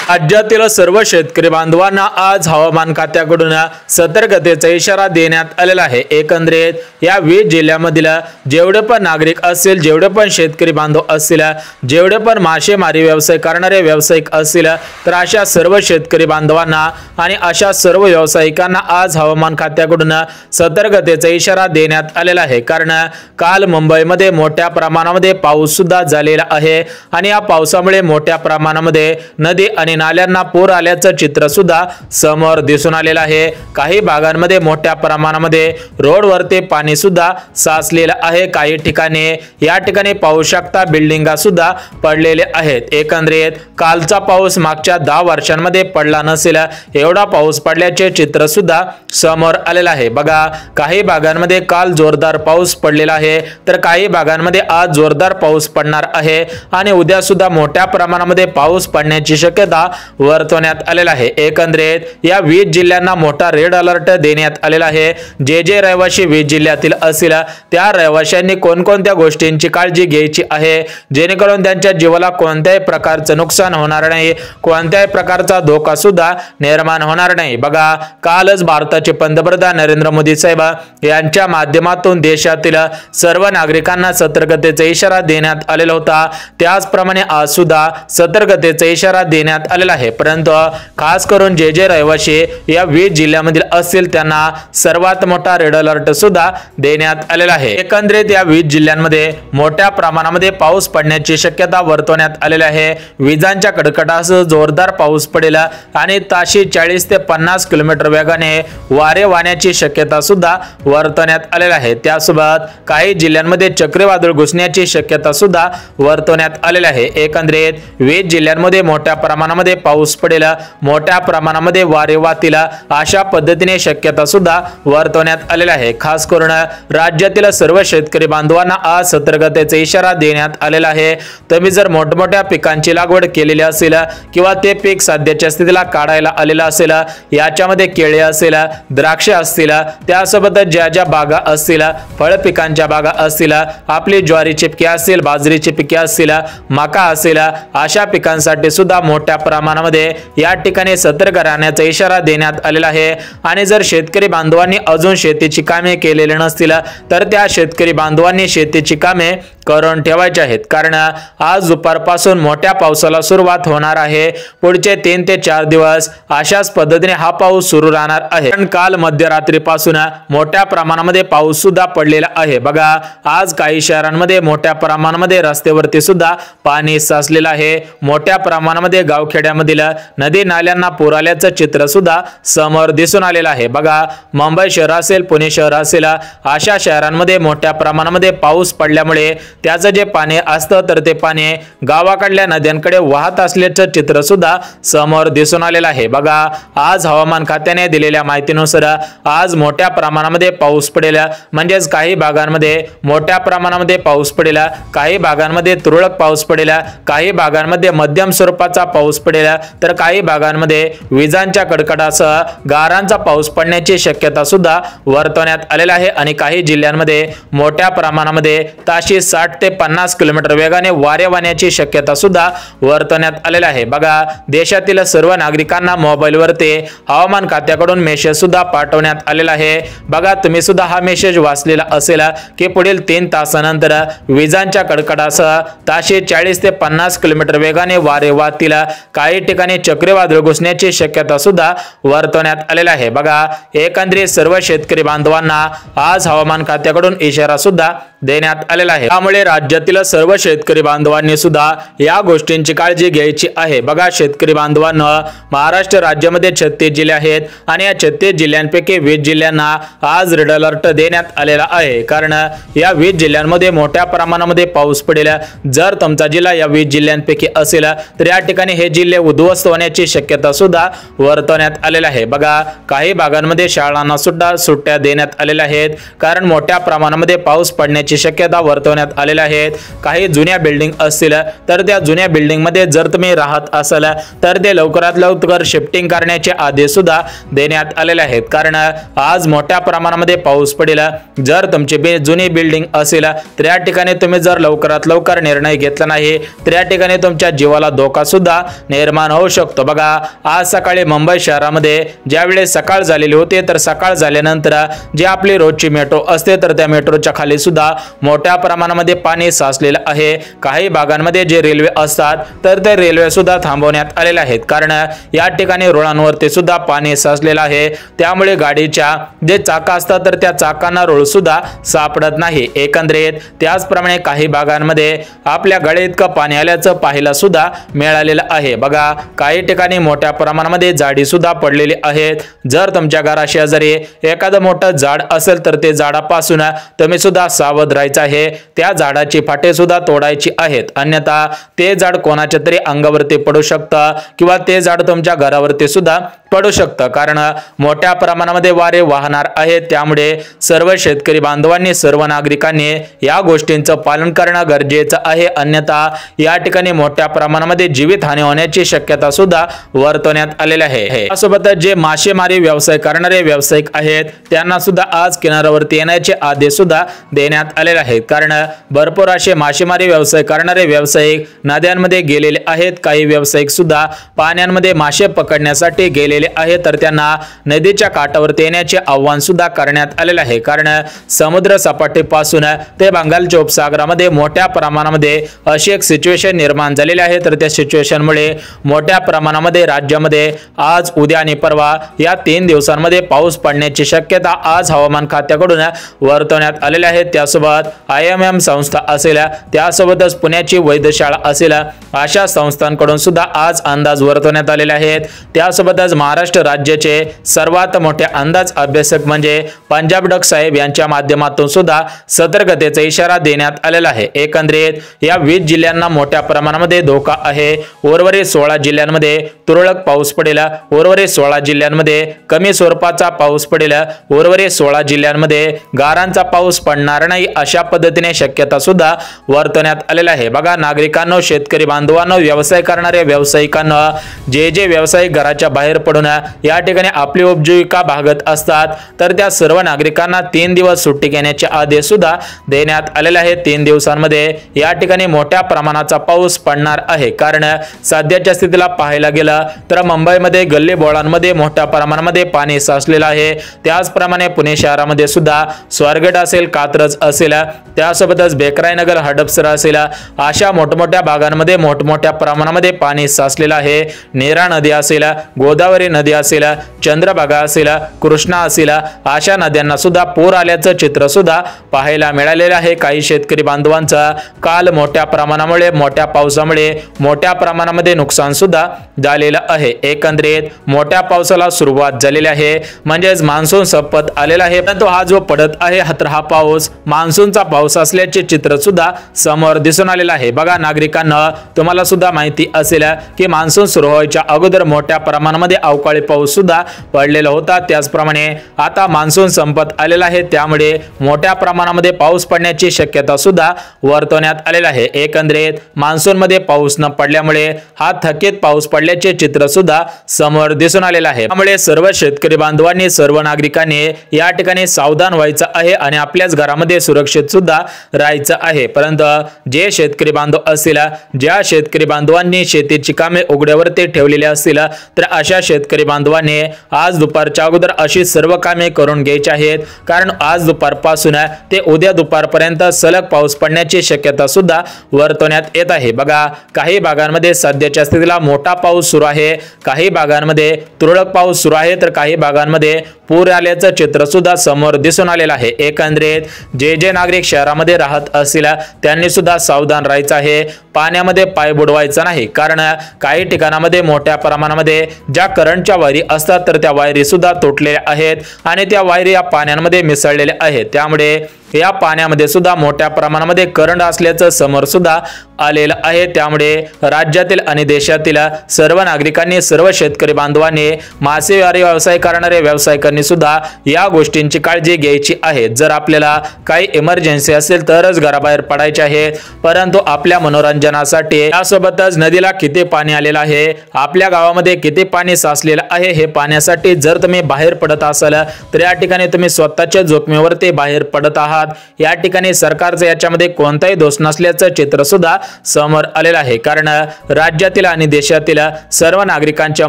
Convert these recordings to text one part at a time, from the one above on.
राज्यातील सर्व शेतकरी बांधवांना आज हवामान खात्याकडून सतर्कतेचा इशारा देण्यात आलेला आहे। एकंदरीत या 20 जिल्ह्यांमधील जेवढे पण नागरिक असतील, जेवढे पण शेतकरी बांधव असतील, जेवढे पण मासेमारी व्यवसाय करणारे व्यावसायिक असतील, तर अशा सर्व शेतकरी बांधवांना आणि अशा सर्व व्यावसायिकांना आज हवामान खात्याकडून सतर्कतेचा इशारा देण्यात आलेला आहे। कारण काल मुंबईमध्ये मोठ्या प्रमाणामध्ये पाऊस सुद्धा झालेला आहे आणि या पावसामुळे मोठ्या प्रमाणामध्ये नदी आणि नाल्यांना पूर आल्याचं चित्र सुद्धा समोर दिसून आलेलं आहे। काही भागांमध्ये मोठ्या प्रमाणामध्ये रोडवरती पाणी सुद्धा साचलेलं आहे। काही ठिकाणी या ठिकाणी पाहू शकता बिल्डिंगा सुद्धा पडलेले आहेत। एकंदरीत कालचा पाऊस मागच्या 10 वर्षांमध्ये पडला नसेल एवढा पाऊस पडल्याचे चित्र सुद्धा समोर आलेलं आहे। बघा, काही भागांमध्ये काल जोरदार पाऊस पडलेला आहे, तर काही भागांमध्ये आज जोरदार पाऊस पडणार आहे आणि उद्या सुद्धा मोठ्या प्रमाणामध्ये पाऊस पडण्याची शक्यता वर्तवण्यात आलेला आहे। एकंदरीत या 20 जिल्ह्यांना मोठा रेड अलर्ट देण्यात आलेला आहे। जे रहिवासी 20 जिल्ह्यातील असतील त्या रहिवाशांनी कोणकोणत्या गोष्टींची काळजी घ्यायची आहे जेणेकरून त्यांच्या जीवाला कोणत्याही प्रकारचं नुकसान होणार नाही, कोणत्याही प्रकारचा धोका सुद्धा निर्माण होणार नाही। बघा, कालच भारताचे पंतप्रधान नरेंद्र मोदी साहेब यांच्या माध्यमातून देशातील सर्व नागरिकांना सतर्कतेचा इशारा देण्यात आलेला होता। त्याचप्रमाणे आज सुद्धा सतर्कतेचा इशारा देण्यात आलेला आहे। परंतु खास करून जे रहिवासी या 20 जिल्ह्यांमधील असतील त्यांना सर्वात मोठा रेड अलर्ट सुद्धा देण्यात आलेला आहे। एकंदरीत या 20 जिल्ह्यांमध्ये मोठ्या प्रमाणामध्ये पाऊस पडण्याची शक्यता वर्तवण्यात आलेली आहे। विजांच्या कडकडाटासह जोरदार पाऊस पडेल आणि ताशी 40 ते 50 किलोमीटर वेगाने वारे वाहण्याची शक्यता सुद्धा वर्तवण्यात आलेली आहे। त्यासोबत काही जिल्ह्यांमध्ये चक्रीवादळ घुसण्याची शक्यता सुद्धा वर्तवण्यात आलेली आहे। एकंदरीत 20 जिल्ह्यांमध्ये मोठ्या प्रमाणामध्ये पाऊस पडेल, मोठ्या प्रमाणामध्ये वारे वाहतील अशा पद्धतीने शक्यता सुद्धा वर्तवण्यात आलेली आहे। खास करून राज्यातील सर्व शेतकरी बांधवांना आज सतर्कतेचा इशारा देण्यात आलेला आहे। तुम्ही जर मोठमोठ्या पिकांची लागवड केलेली असेल किंवा ते पीक सध्याच्या स्थितीला काढायला आलेलं असेल, याच्यामध्ये केळे असेल, द्राक्षे असतील, त्यासोबत ज्या बागा असतील, फळ पिकांच्या बागा असतील, आपली ज्वारीची पिके असतील, बाजरीची पिके असतील, मका असेल, अशा पिकांसाठी सुद्धा मोठ्या प्रमाणामध्ये या ठिकाणी सतर्क राहण्याचा इशारा देण्यात आलेला आहे। आणि जर शेतकरी बांधवांनी अजून शेतीची कामे केलेली नसतील तर त्या शेतकरी बांधवांनी शेतीची कामे करून ठेवायचे आहेत, कारण आज दुपारपासून मोठ्या पावसाला सुरुवात होणार आहे। पुढचे 3 ते 4 दिवस अशाच पद्धतीने हा पाऊस सुरू राहणार आहे। कारण काल मध्यरात्रीपासून मोठ्या प्रमाणामध्ये पाऊस सुद्धा पडलेला आहे। बघा, आज काही शहरांमध्ये मोठ्या प्रमाणामध्ये रस्त्यावरती सुद्धा पाणी साचलेलं आहे। मोठ्या प्रमाणामध्ये गावखेड्यामधील नदी नाल्यांना पूर आल्याचं चित्र सुद्धा समोर दिसून आलेलं आहे। बघा, मुंबई शहर असेल, पुणे शहर असेल, अशा शहरांमध्ये मोठ्या प्रमाणामध्ये पाऊस पडल्यामुळे त्याचं जे पाणी असतं तर ते पाणी गावाकडल्या नद्यांकडे वाहत असल्याचं चित्र सुद्धा समोर दिसून आलेलं आहे। बघा, आज हवामान खात्याने दिलेल्या माहितीनुसार आज मोठ्या प्रमाणामध्ये पाऊस पडेल, म्हणजेच काही भागांमध्ये मोठ्या प्रमाणामध्ये पाऊस पडेल, काही भागांमध्ये तुरळक पाऊस पडेल, काही भागांमध्ये मध्यम स्वरूपाचा पाऊस पडेल, तर काही भागांमध्ये विजांच्या कडकडाटासह गारांचा पाऊस पडण्याची शक्यता सुद्धा वर्तवण्यात आलेली आहे। आणि काही जिल्ह्यांमध्ये मोठ्या प्रमाणामध्ये ताशी 60 ते 50 किलोमीटर वेगाने वारे वाहण्याची शक्यता सुद्धा वर्तवण्यात आलेली आहे। बघा, देशातील सर्व नागरिकांना मोबाईलवरती हवामान खात्याकडून मेसेज सुद्धा पाठवण्यात आलेला आहे। बघा, तुम्ही सुद्धा हा मेसेज वाचलेला असेल की पुढील 3 तासानंतर विजांच्या कडकडाटासह ताशी 40 ते 50 किलोमीटर वेगाने वारे वाहतील, काही ठिकाणी चक्रीवादळ घुसण्याची शक्यता सुद्धा वर्तवण्यात आलेला आहे। बघा, एकंदरीत सर्व शेतकरी बांधवांना आज हवामान खात्याकडून इशारा सुद्धा देण्यात आलेला आहे। त्यामुळे राज्यातील सर्व शेतकरी बांधवांनी सुद्धा या गोष्टींची काळजी घ्यायची आहे। बघा, शेतकरी बांधवांनो, महाराष्ट्र राज्यामध्ये 36 जिल्हे आहेत आणि या 36 जिल्ह्यांपैकी 20 जिल्ह्यांना आज रेड अलर्ट देण्यात आलेला आहे। कारण या 20 जिल्ह्यांमध्ये मोठ्या प्रमाणामध्ये पाऊस पडेल। जर तुमचा जिल्हा या 20 जिल्ह्यांपैकी असेल तर या ठिकाणी हे जिल्हे उद्ध्वस्त होण्याची शक्यता सुद्धा वर्तवण्यात आलेली आहे। बघा, काही भागांमध्ये शाळांना सुद्धा सुट्ट्या देण्यात आलेल्या आहेत, कारण मोठ्या प्रमाणामध्ये पाऊस पडण्याची शक्यता वर्तवण्यात आलेल्या आहेत। काही जुन्या बिल्डिंग असतील तर त्या जुन्या बिल्डिंग मध्ये जर तुम्ही राहत असाल तर ते लवकरात लवकर शिफ्टिंग करण्याचे आदेश सुद्धा देण्यात आलेले आहेत, कारण आज मोठ्या प्रमाणामध्ये पाऊस पडेल। जर तुमची जुनी बिल्डिंग असेल तर या ठिकाणी तुम्ही जर लवकरात लवकर निर्णय घेतला नाही तर या ठिकाणी तुमच्या जीवाला धोका सुद्धा निर्माण होऊ शकतो। बघा, आज सकाळी मुंबई शहरामध्ये ज्यावेळेस सकाळ झालेली होती तर सकाळ झाल्यानंतर जी आपली रोजची मेट्रो असते तर त्या मेट्रोच्या खाली सुद्धा मोठ्या प्रमाणामध्ये पाणी साचलेलं आहे। काही भागांमध्ये जे रेल्वे असतात तर ते रेल्वे सुद्धा थांबवण्यात आलेले आहेत, कारण या ठिकाणी रुळांवरती सुद्धा पाणी साचलेलं आहे। त्यामुळे गाडीच्या जे चाक असतात तर त्या चाकांना रुळ सुद्धा सापडत नाही। एकंदरीत त्याचप्रमाणे काही भागांमध्ये आपल्या गळ्याइतकं पाणी आल्याचं पाहायला सुद्धा मिळालेलं आहे। बघा, काही ठिकाणी मोठ्या प्रमाणामध्ये झाडी सुद्धा पडलेली आहेत। जर तुमच्या घराशेजारी एखादं मोठं झाड असेल तर ते झाडापासून तुम्ही सुद्धा सावध राहायचं आहे। त्या झाडाची फाटे सुद्धा तोडायची आहेत, अन्यथा ते झाड कोणाच्या तरी अंगावरती पडू शकतं किंवा ते झाड तुमच्या घरावरती सुद्धा पडू शकतं, कारण मोठ्या प्रमाणामध्ये वारे वाहणार आहेत। त्यामुळे सर्व शेतकरी बांधवांनी, सर्व नागरिकांनी या गोष्टींचं पालन करणं गरजेचं आहे, अन्यथा या ठिकाणी मोठ्या प्रमाणामध्ये जीवितहानी होण्याची शक्यता सुद्धा वर्तवण्यात आलेली आहे। यासोबतच जे मासेमारी व्यवसाय करणारे व्यावसायिक आहेत त्यांना सुद्धा आज किनाऱ्यावरती येण्याचे आदेश सुद्धा देण्यात आलेले आहेत, कारण भरपूर असे मासेमारी व्यवसाय करणारे व्यावसायिक नद्यांमध्ये गेलेले आहेत। काही व्यावसायिक सुद्धा पाण्यांमध्ये मासे पकडण्यासाठी गेलेले आहे, तर त्यांना नदीच्या काठावरती येण्याचे आव्हान सुद्धा करण्यात आलेले आहे, कारण समुद्र सपाटीपासून ते बंगालच्या उपसागरामध्ये मोठ्या प्रमाणामध्ये अशी एक सिच्युएशन निर्माण झालेली आहे। तर त्या सिच्युएशनमुळे मोठ्या प्रमाणामध्ये राज्यामध्ये आज, उद्या आणि परवा या 3 दिवसांमध्ये पाऊस पडण्याची शक्यता आज हवामान खात्याकडून वर्तवण्यात आलेली आहे। त्यासोबत IMM संस्था असेल, त्यासोबतच पुण्याची वैद्यशाळा असेल, अशा संस्थांकडून सुद्धा आज अंदाज वर्तवण्यात आलेले आहेत। त्यासोबतच महाराष्ट्र राज्याचे सर्वात मोठे अंदाज अभ्यासक म्हणजे पंजाब डक साहेब यांच्या माध्यमातून सुद्धा सतर्कतेचा इशारा देण्यात आलेला आहे। एकंदरीत या 20 जिल्ह्यांना मोठ्या प्रमाणामध्ये धोका आहे। उर्वरित 16 जिल्ह्यांमध्ये तुरळक पाऊस पडेल, उर्वरित 16 जिल्ह्यांमध्ये कमी स्वरूपाचा पाऊस पडेल, उर्वरित 16 जिल्ह्यांमध्ये गारांचा पाऊस पडणार नाही, अशा पद्धतीने शक्यता सुद्धा वर्तवण्यात आलेला आहे। बघा नागरिकांनो, शेतकरी बांधवांनो, व्यवसाय करणारे व्यावसायिकांना, जे व्यावसायिक घराच्या बाहेर पडून या ठिकाणी आपली उपजीविका भागत असतात तर त्या सर्व नागरिकांना 3 दिवस सुट्टी घेण्याचे आदेश सुद्धा देण्यात आलेले आहेत। 3 दिवसांमध्ये या ठिकाणी मोठ्या प्रमाणाचा पाऊस पडणार आहे, कारण सध्याच्या स्थितीला पाहायला गेलं तर मुंबईमध्ये गल्ली बोळांमध्ये मोठ्या प्रमाणामध्ये पाणी साचलेलं आहे। त्याचप्रमाणे पुणे शहरामध्ये सुद्धा स्वारगेट असेल, कात्रज असेल, त्यासोबतच बेकराईनगर, हडपसर असेल, अशा मोठमोठ्या भागांमध्ये मोठमोठ्या प्रमाणामध्ये पाणी साचलेलं आहे। नेरा नदी असेल, गोदावरी नदी असेल, चंद्रभागा असेल, कृष्णा असेल, अशा नद्यांना सुद्धा पूर आल्याचं चित्र सुद्धा पाहायला मिळालेलं आहे। काही शेतकरी बांधवांचा काल मोठ्या प्रमाणामुळे, मोठ्या पावसामुळे मोठ्या प्रमाणामध्ये नुकसान सुद्धा झालेलं आहे। एकंदरीत मोठ्या पावसाला सुरुवात झालेली आहे, म्हणजेच मान्सून संपत आलेला आहे, परंतु हा जो पडत आहे तर हा पाऊस मान्सूनचा पाऊस असल्याचे चित्र सुद्धा समोर दिसून आलेलं आहे। बघा नागरिकांना, तुम्हाला सुद्धा माहिती असेल की मान्सून सुरू व्हायच्या अगोदर मोठ्या प्रमाणामध्ये अवकाळी पाऊस सुद्धा पडलेला होता। त्याचप्रमाणे आता मान्सून संपत आलेला आहे, त्यामुळे मोठ्या प्रमाणामध्ये पाऊस पडण्याची शक्यता सुद्धा वर्तवण्यात आलेला आहे। एकंदरीत मान्सून मध्ये पाऊस न पडल्यामुळे हा थकीत पाऊस पडल्याचे चित्र सुद्धा समोर दिसून आलेला आहे। त्यामुळे सर्व शेतकरी बांधवांनी, सर्व नागरिकांनी या ठिकाणी सावधान व्हायचं आहे आणि आपल्याच घरामध्ये सुरक्षित सुद्धा राहायचं आहे। परंतु जे शेतकरी बांधव असतील, ज्या शेतकरी बांधवांनी शेतीची कामे उघड्यावरती ठेवलेली असतील, तर अशा शेतकरी बांधवांनी आज दुपारच्या अगोदर अशी सर्व कामे करून घ्यायची आहेत, कारण आज दुपारपासून ते उद्या दुपारपर्यंत सलग पाऊस पडण्याची शक्यता सुद्धा वर्तवण्यात येत आहे। बघा काही भागांमध्ये सध्याच्या स्थितीला मोठा पाऊस सुरू आहे, काही भागांमध्ये तुरळक पाऊस सुरू आहे, तर काही भागांमध्ये पूर आल्याचं चित्र सुद्धा समोर दिसून आलेलं आहे। एकंदरीत जे नागरिक शहरामध्ये राहत असतील त्यांनी सुद्धा सावधान राहायचं आहे, पाण्यामध्ये पाय बुडवायचा नाही, कारण काही ठिकाणामध्ये मोठ्या प्रमाणामध्ये ज्या करंटच्या वायरी असतात तर त्या वायरी सुद्धा तुटलेल्या आहेत आणि त्या वायरी या पाण्यामध्ये मिसळलेल्या आहेत। त्यामुळे या पाण्यामध्ये सुद्धा मोठ्या प्रमाणामध्ये करंट असल्याचं समोर सुद्धा आलेलं आहे। त्यामुळे राज्यातील आणि देशातील सर्व नागरिकांनी, सर्व शेतकरी बांधवांनी, मासेमारी व्यवसाय करणारे व्यावसायिकांनी सुद्धा या गोष्टींची काळजी घ्यायची आहे। जर आपल्याला काही इमर्जन्सी असेल तरच घराबाहेर पडायचे आहे, परंतु आपल्या मनोरंजनासाठी, यासोबतच नदीला किती पाणी आलेलं आहे, आपल्या गावामध्ये किती पाणी साचलेलं आहे हे पाहण्यासाठी जर तुम्ही बाहेर पडत असाल तर या ठिकाणी तुम्ही स्वतःच्या जोखमीवरती बाहेर पडत आहात। या ठिकाणी सरकारचा याच्यामध्ये कोणताही दोष नसल्याचं चित्र सुद्धा समोर आलेलं आहे, कारण राज्यातील राज्यातील आणि देशातील सर्व नागरिकांच्या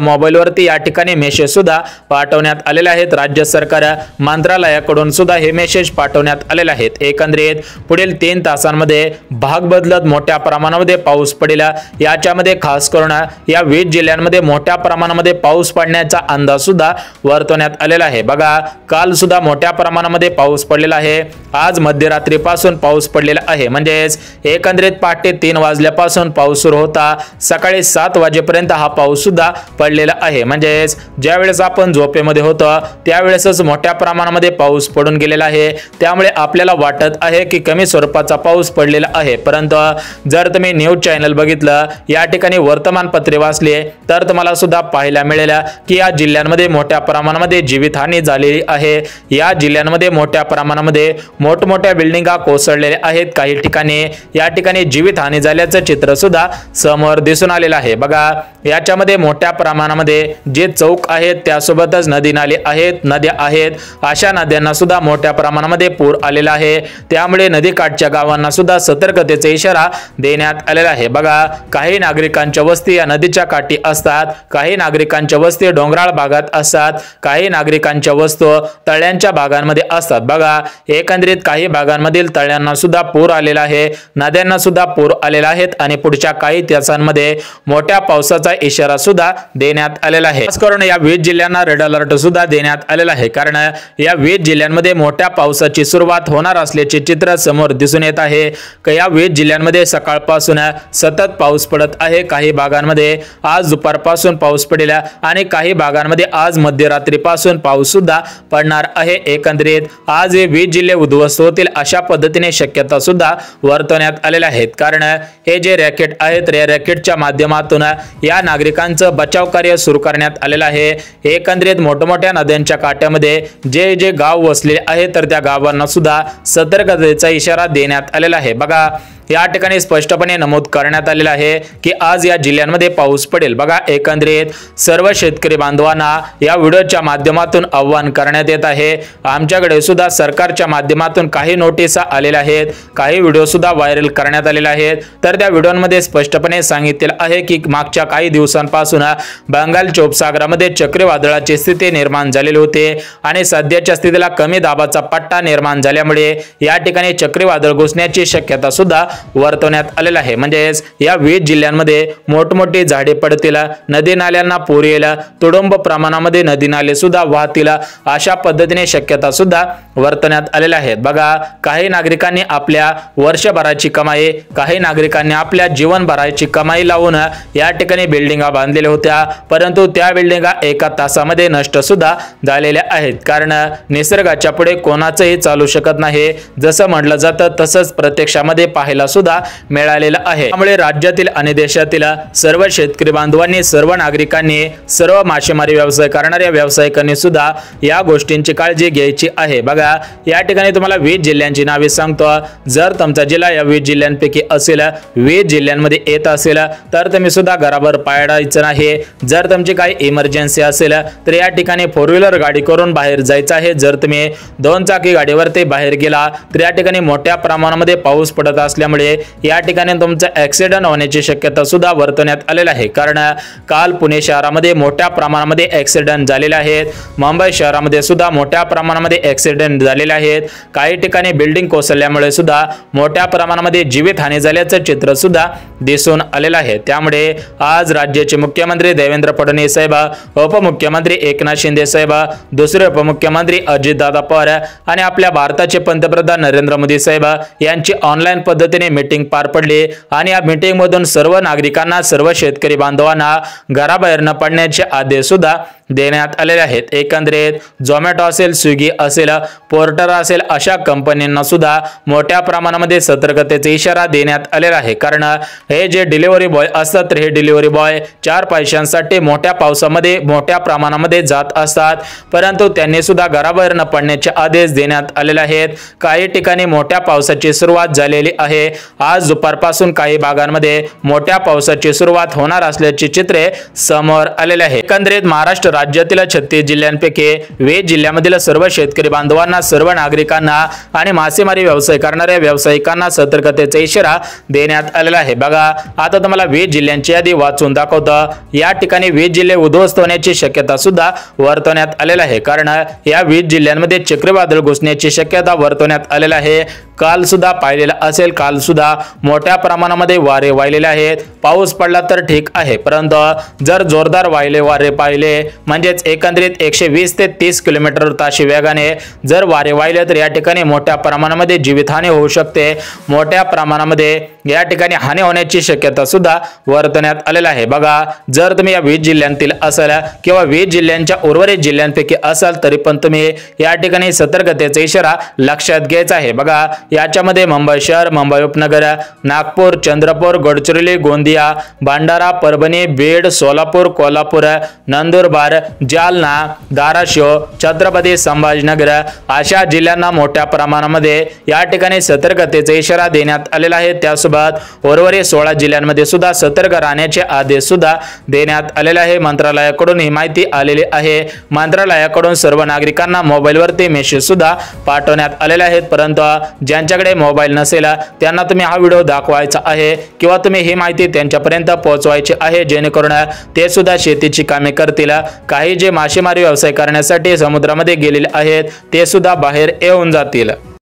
मोबाईलवरती या ठिकाणी मेसेज सुद्धा पाठवण्यात आलेले आहेत। राज्य सरकार मंत्रालयाकडून सुद्धा हे मेसेज पाठवण्यात आलेले आहेत। एकंदरीत पुढील 3 तासांमध्ये भाग बदलत मोठ्या प्रमाणामध्ये पाऊस पडेल। याच्यामध्ये खास करून या 20 जिल्ह्यांमध्ये मोठ्या प्रमाणामध्ये पाऊस पडण्याचा अंदाज सुद्धा वर्तवण्यात आलेला आहे। बघा, काल सुद्धा मोठ्या प्रमाणामध्ये पाऊस पडलेला आहे। आज मध्यरात्रीपासून पाऊस पडलेला आहे, म्हणजेच एकंदरीत पहाटे 3 वाजल्यापासून पाऊस सुरू होता, सकाळी 7 वाजेपर्यंत हा पाऊस सुद्धा पडलेला आहे। म्हणजेच ज्यावेळेस आपण झोपेमध्ये होतो त्यावेळेसच मोठ्या प्रमाणामध्ये पाऊस पडून गेलेला आहे। त्यामुळे आपल्याला वाटत आहे की कमी स्वरूपाचा पाऊस पडलेला आहे, परंतु जर तुम्ही न्यूज चॅनल बघितलं, या ठिकाणी वर्तमानपत्रे वाचले, तर तुम्हाला सुद्धा पाहायला मिळेल की या जिल्ह्यांमध्ये मोठ्या प्रमाणामध्ये जीवितहानी झालेली आहे। या जिल्ह्यांमध्ये मोठ्या प्रमाणामध्ये मोठमोठ्या बिल्डिंगा कोसळलेल्या आहेत। काही ठिकाणी या ठिकाणी जीवितहानी झाल्याचं चित्र सुद्धा समोर दिसून आलेलं आहे। बघा, याच्यामध्ये मोठ्या प्रमाणामध्ये जे चौक आहेत त्यासोबतच नदी नाले आहेत, नद्या आहेत, अशा नद्यांना सुद्धा मोठ्या प्रमाणामध्ये पूर आलेला आहे। त्यामुळे नदीकाठच्या गावांना सुद्धा सतर्कतेचा इशारा देण्यात आलेला आहे। बघा, काही नागरिकांच्या वस्ती या नदीच्या काठी असतात, काही नागरिकांच्या वस्ती डोंगराळ भागात असतात, काही नागरिकांच्या वस्ती तळ्यांच्या भागांमध्ये असतात। बघा, एकंदरीत काही भागांमधील तळ्यांना सुद्धा पूर आलेला आहे, नद्यांना सुद्धा पूर आलेला आहेत आणि पुढच्या काही तासांमध्ये मोठ्या पावसाचा इशारा सुद्धा देण्यात आलेला आहे। खास करून या 20 जिल्ह्यांना रेड अलर्ट सुद्धा देण्यात आलेला आहे, कारण या 20 जिल्ह्यांमध्ये मोठ्या पावसाची सुरुवात होणार असल्याचे चित्र समोर दिसून येत आहे। या 20 जिल्ह्यांमध्ये सकाळपासून सतत पाऊस पडत आहे। काही भागांमध्ये आज दुपारपासून पाऊस पडेल आणि काही भागांमध्ये आज मध्यरात्रीपासून पाऊस सुद्धा पडणार आहे। एकंदरीत आज हे 20 जिल्हे उद्ध्वस्त होतील अशा पद्धतीने शक्यता सुद्धा वर्तवण्यात आलेल्या आहेत, कारण हे जे रॅकेट आहेत या रॅकेटच्या माध्यमातून या नागरिकांचं बचाव कार्य सुरू करण्यात आलेलं आहे। एकंदरीत मोठमोठ्या नद्यांच्या काठ्यामध्ये जे जे गाव वसलेले आहेत तर त्या गावांना सुद्धा सतर्कतेचा इशारा देण्यात आलेला आहे। बघा, या ठिकाणी स्पष्टपणे नमूद करण्यात आलेलं आहे की आज या जिल्ह्यांमध्ये पाऊस पडेल। बघा, एकंदरीत सर्व शेतकरी बांधवांना या व्हिडिओच्या माध्यमातून आव्हान करण्यात येत आहे। आमच्याकडे सुद्धा सरकारच्या माध्यमातून काही नोटिसा आलेल्या आहेत, काही व्हिडिओ सुद्धा व्हायरल करण्यात आलेले आहेत। तर त्या व्हिडिओमध्ये स्पष्टपणे सांगितलेलं आहे की मागच्या काही दिवसांपासून बंगालच्या उपसागरामध्ये चक्रीवादळाची स्थिती निर्माण झालेली होती आणि सध्याच्या स्थितीला कमी दाबाचा पट्टा निर्माण झाल्यामुळे या ठिकाणी चक्रीवादळ घुसण्याची शक्यता सुद्धा वर्तवण्यात आलेला आहे। म्हणजेच या 20 जिल्ह्यांमध्ये मोठमोठी झाडे पडतील, नदी नाल्यांना पूर येईल, तुडुंब प्रमाणामध्ये नदी नाले सुद्धा वाहतील, अशा पद्धतीने शक्यता सुद्धा वर्तवण्यात आलेल्या आहेत। बघा, काही नागरिकांनी आपल्या वर्षभराची कमाई, काही नागरिकांनी आपल्या जीवनभराची कमाई लावून या ठिकाणी बिल्डिंगा बांधलेल्या होत्या, परंतु त्या बिल्डिंगा एका तासामध्ये नष्ट सुद्धा झालेल्या आहेत, कारण निसर्गाच्या पुढे कोणाचंही चालू शकत नाही। जसं म्हटलं जातं तसंच प्रत्यक्षामध्ये पाहायला सुद्धा मिळालेलं आहे। त्यामुळे राज्यातील आणि देशातील सर्व शेतकरी बांधवांनी, सर्व नागरिकांनी, सर्व मासेमारी व्यवसाय करणाऱ्या व्यावसायिकांनी सुद्धा या गोष्टींची काळजी घ्यायची आहे। बघा, या ठिकाणी तुम्हाला 20 जिल्ह्यांची नावे सांगतो। जर तुमचा जिल्हा या 20 जिल्ह्यांपैकी असेल, 20 जिल्ह्यांमध्ये येत असेल, तर तुम्ही सुद्धा घराबाहेर पडायचं नाही। जर तुमची काही इमर्जन्सी असेल तर या ठिकाणी 4 व्हीलर गाडी करून बाहेर जायचं आहे। जर तुम्ही 2 चाकी गाडीवर ते बाहेर गेला तर या ठिकाणी मोठ्या प्रमाणामध्ये पाऊस पडत असल्यामुळे या ठिकाणी तुमचा ऍक्सिडेंट होण्याची शक्यता सुद्धा वर्तवण्यात आलेली आहे, कारण काल पुणे शहरामध्ये मोठ्या प्रमाणामध्ये ऍक्सिडेंट झालेले आहेत, मुंबई शहरामध्ये सुद्धा मोठ्या प्रमाणामध्ये ऍक्सिडेंट झालेले आहेत, काही ठिकाणी बिल्डिंग कोसळल्यामुळे सुद्धा मोठ्या प्रमाणामध्ये जीवितहानी झाल्याचं चित्र सुद्धा दिसून आलेलं आहे। त्यामुळे आज राज्याचे मुख्यमंत्री देवेंद्र फडणवीस साहेब, उपमुख्यमंत्री एकनाथ शिंदे साहेब, दुसरे उपमुख्यमंत्री अजितदादा पवार आणि आपल्या भारताचे पंतप्रधान नरेंद्र मोदी साहेब यांची ऑनलाईन पद्धतीने मीटिंग पार पडली आणि या मीटिंग मधून सर्व नागरिकांना, सर्व शेतकरी बांधवांना घराबाहेर न पडण्याचे आदेश सुद्धा देण्यात आलेले आहेत। एकंदरीत झोमॅटो असेल, स्विगी असेल, पोर्टर असेल, अशा कंपन्यांना सुद्धा मोठ्या प्रमाणामध्ये सतर्कतेचा इशारा देण्यात आलेला आहे, कारण हे जे डिलिव्हरी बॉय असतात तर हे डिलिव्हरी बॉय 4 पैशांसाठी मोठ्या पावसामध्ये मोठ्या प्रमाणामध्ये जात असतात, परंतु त्यांनी सुद्धा घराबाहेर न पडण्याचे आदेश देण्यात आलेले आहेत। काही ठिकाणी मोठ्या पावसाची सुरुवात झालेली आहे। आज दुपारपासून काही भागांमध्ये मोठ्या पावसाची सुरुवात होणार असल्याचे चित्रे समोर आलेले आहे। एकंदरीत महाराष्ट्र राज्यातील 36 जिल्ह्यांपैकी 20 जिल्ह्यांमधील सर्व शेतकरी बांधवांना, सर्व नागरिकांना आणि मासेमारी व्यवसाय करणाऱ्या व्यावसायिकांना सतर्कतेचा इशारा देण्यात आलेला आहे। बघा, बघा आता तुम्हाला 20 जिल्ह्यांची यादी वाचून दाखवतो। या ठिकाणी 20 जिल्हे उद्ध्वस्त होण्याची शक्यता सुद्धा वर्तवण्यात आलेली आहे, कारण या 20 जिल्ह्यांमध्ये चक्रीवादळ घुसण्याची शक्यता वर्तवण्यात आलेली आहे। काल सुद्धा पाहिलेला असेल, काल सुद्धा मोठ्या प्रमाणामध्ये वारे वाहिलेले आहेत। पाऊस पडला तर ठीक आहे, परंतु जर जोरदार वारे पाहिले म्हणजेच एकंदरीत 120 ते 30 किलोमीटर ताशी वेगाने जर वारे वाहिले तर या ठिकाणी मोठ्या प्रमाणामध्ये जीवितहानी होऊ शकते। मोठ्या प्रमाणामध्ये या ठिकाणी हानी होण्याची शक्यता सुद्धा वर्तवण्यात आलेली आहे। बघा जर तुम्ही या 20 जिल्ह्यांतील असाल किंवा 20 जिल्ह्यांच्या उर्वरित जिल्ह्यांपैकी असाल तरी पण तुम्ही या ठिकाणी सतर्कतेचा इशारा लक्षात घ्यायचा आहे। बघा याच्यामध्ये मुंबई शहर, मुंबई उपनगर, नागपूर, चंद्रपूर, गडचिरोली, गोंदिया, भंडारा, परभणी, बीड, सोलापूर, कोल्हापूर, नंदुरबार, जालना, धाराशिव, छत्रपती संभाजीनगर अशा जिल्ह्यांना मोठ्या प्रमाणामध्ये या ठिकाणी सतर्कतेचा इशारा देण्यात आलेला आहे। त्यासोबत उर्वरित 16 जिल्ह्यांमध्ये सुद्धा सतर्क राहण्याचे आदेश सुद्धा देण्यात आलेले आहे। मंत्रालयाकडून ही माहिती आलेली आहे। मंत्रालयाकडून सर्व नागरिकांना मोबाईलवरती मेसेज सुद्धा पाठवण्यात आलेले आहेत, परंतु ज्यांच्याकडे मोबाईल नसेल त्यांना तुम्ही हा व्हिडिओ दाखवायचा आहे किंवा तुम्ही ही माहिती त्यांच्यापर्यंत पोहोचवायची आहे, जेणेकरून ते सुद्धा शेतीची कामे करतील। काही जे मासेमारी व्यवसाय करण्यासाठी समुद्रामध्ये गेलेले आहेत ते सुद्धा बाहेर येऊन जातील।